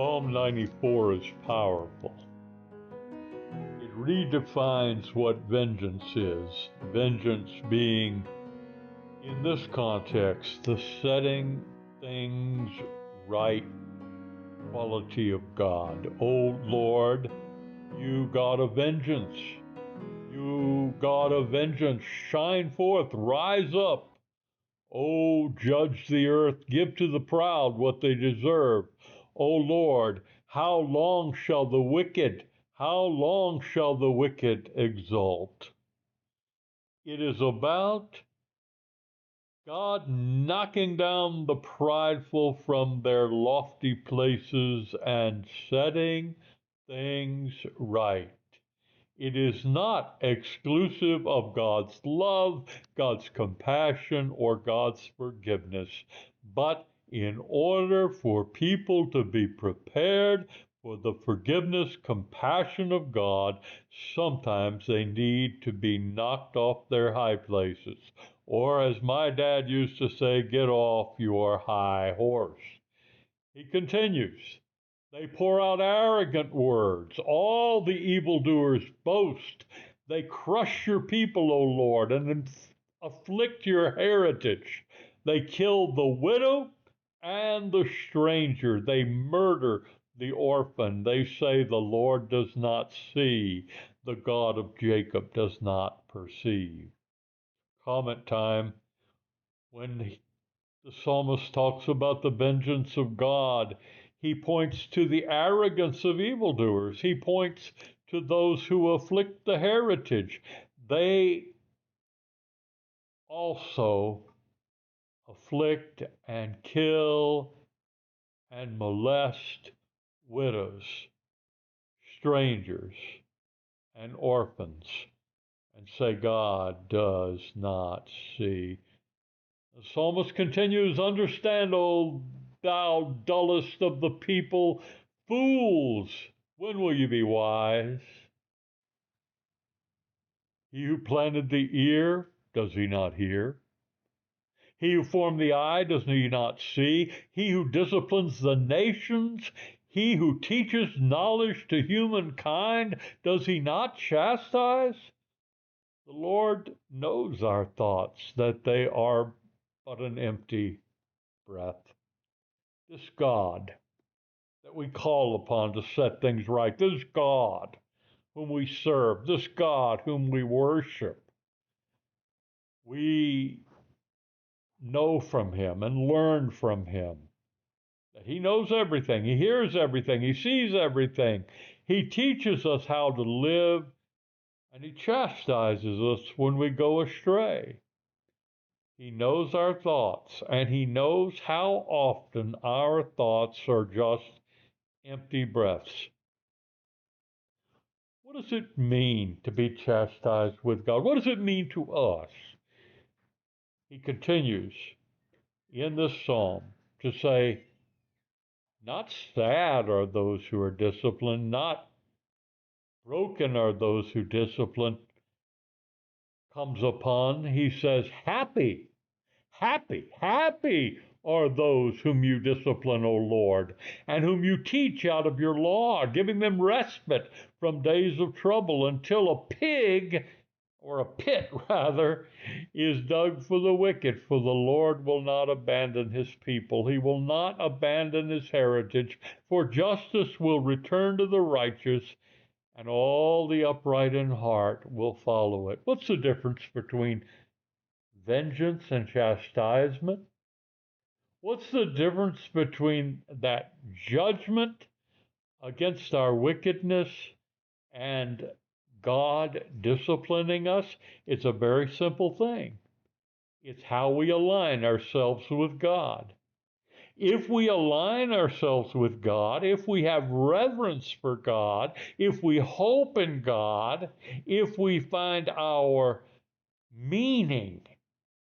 Psalm 94 is powerful. It redefines what vengeance is. Vengeance being, in this context, the setting things right quality of God. O Lord, you God of vengeance, you God of vengeance, shine forth, rise up. O judge the earth, give to the proud what they deserve. O Lord, how long shall the wicked exult? It is about God knocking down the prideful from their lofty places and setting things right. It is not exclusive of God's love, God's compassion, or God's forgiveness, but in order for people to be prepared for the forgiveness, compassion of God, sometimes they need to be knocked off their high places. Or, as my dad used to say, get off your high horse. He continues, they pour out arrogant words. All the evildoers boast. They crush your people, O Lord, and afflict your heritage. They kill the widow and the stranger. They murder the orphan. They say the Lord does not see. The God of Jacob does not perceive. Comment time. When the psalmist talks about the vengeance of God, he points to the arrogance of evildoers. He points to those who afflict the heritage. They also afflict and kill and molest widows, strangers, and orphans, and say God does not see. The psalmist continues, understand, O thou dullest of the people, fools, when will you be wise? He who planted the ear, does he not hear? He who formed the eye, does he not see? He who disciplines the nations, he who teaches knowledge to humankind, does he not chastise? The Lord knows our thoughts, that they are but an empty breath. This God that we call upon to set things right, this God whom we serve, this God whom we worship, we know from him and learn from him that he knows everything, he hears everything, he sees everything. He teaches us how to live, and he chastises us when we go astray. He knows our thoughts, and he knows how often our thoughts are just empty breaths. What does it mean to be chastised with God? What does it mean to us? He continues in this psalm to say, not sad are those who are disciplined, not broken are those who discipline comes upon. He says, happy, happy, happy are those whom you discipline, O Lord, and whom you teach out of your law, giving them respite from days of trouble until a pig, or a pit rather, is dug for the wicked. For the Lord will not abandon his people. He will not abandon his heritage, for justice will return to the righteous, and all the upright in heart will follow it. What's the difference between vengeance and chastisement? What's the difference between that judgment against our wickedness and God disciplining us? It's a very simple thing. It's how we align ourselves with God. If we align ourselves with God, if we have reverence for God, if we hope in God, if we find our meaning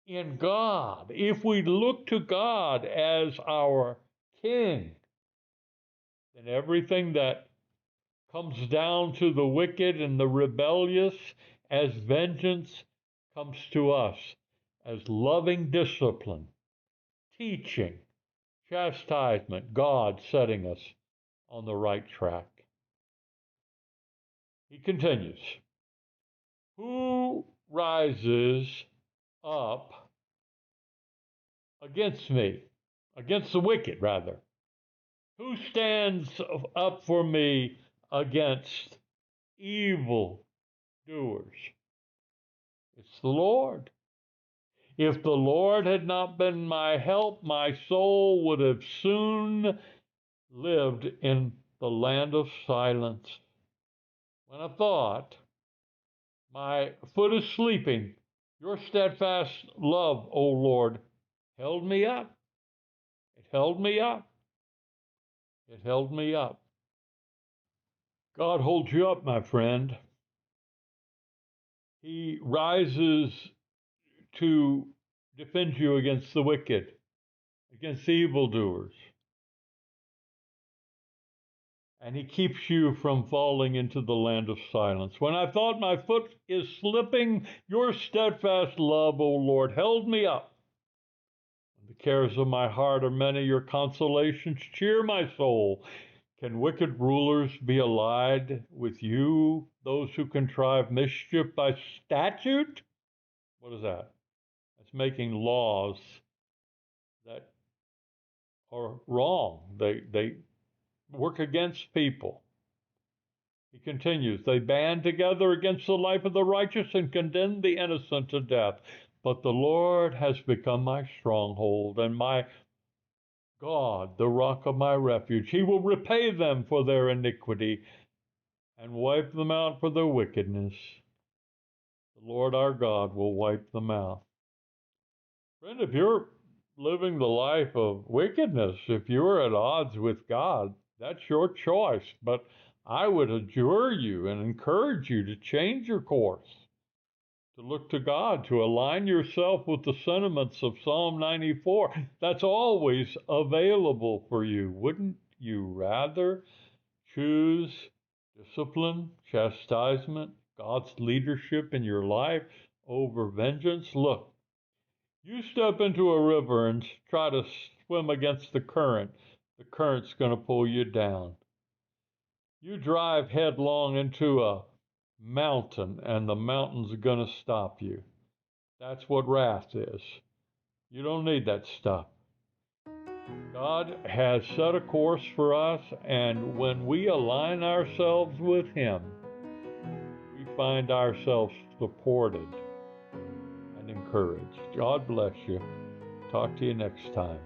in God, if we look to God as our King, then everything that comes down to the wicked and the rebellious as vengeance comes to us as loving discipline, teaching, chastisement, God setting us on the right track. He continues, who rises up against me, against the wicked, rather? Who stands up for me against evil doers? It's the Lord. If the Lord had not been my help, my soul would have soon lived in the land of silence. When I thought, my foot is sleeping, your steadfast love, O Lord, held me up. It held me up. It held me up. God holds you up, my friend. He rises to defend you against the wicked, against the evildoers. And he keeps you from falling into the land of silence. When I thought my foot is slipping, your steadfast love, O Lord, held me up. The cares of my heart are many, your consolations cheer my soul. Can wicked rulers be allied with you, those who contrive mischief by statute? What is that? That's making laws that are wrong. They work against people. He continues, they band together against the life of the righteous and condemn the innocent to death. But the Lord has become my stronghold and my God, the rock of my refuge. He will repay them for their iniquity and wipe them out for their wickedness. The Lord our God will wipe them out. Friend, if you're living the life of wickedness, if you're at odds with God, that's your choice. But I would adjure you and encourage you to change your course, to look to God, to align yourself with the sentiments of Psalm 94. That's always available for you. Wouldn't you rather choose discipline, chastisement, God's leadership in your life over vengeance? Look, you step into a river and try to swim against the current's going to pull you down. You drive headlong into a mountain, and the mountain's going to stop you. That's what wrath is. You don't need that stuff. God has set a course for us, and when we align ourselves with Him, we find ourselves supported and encouraged. God bless you. Talk to you next time.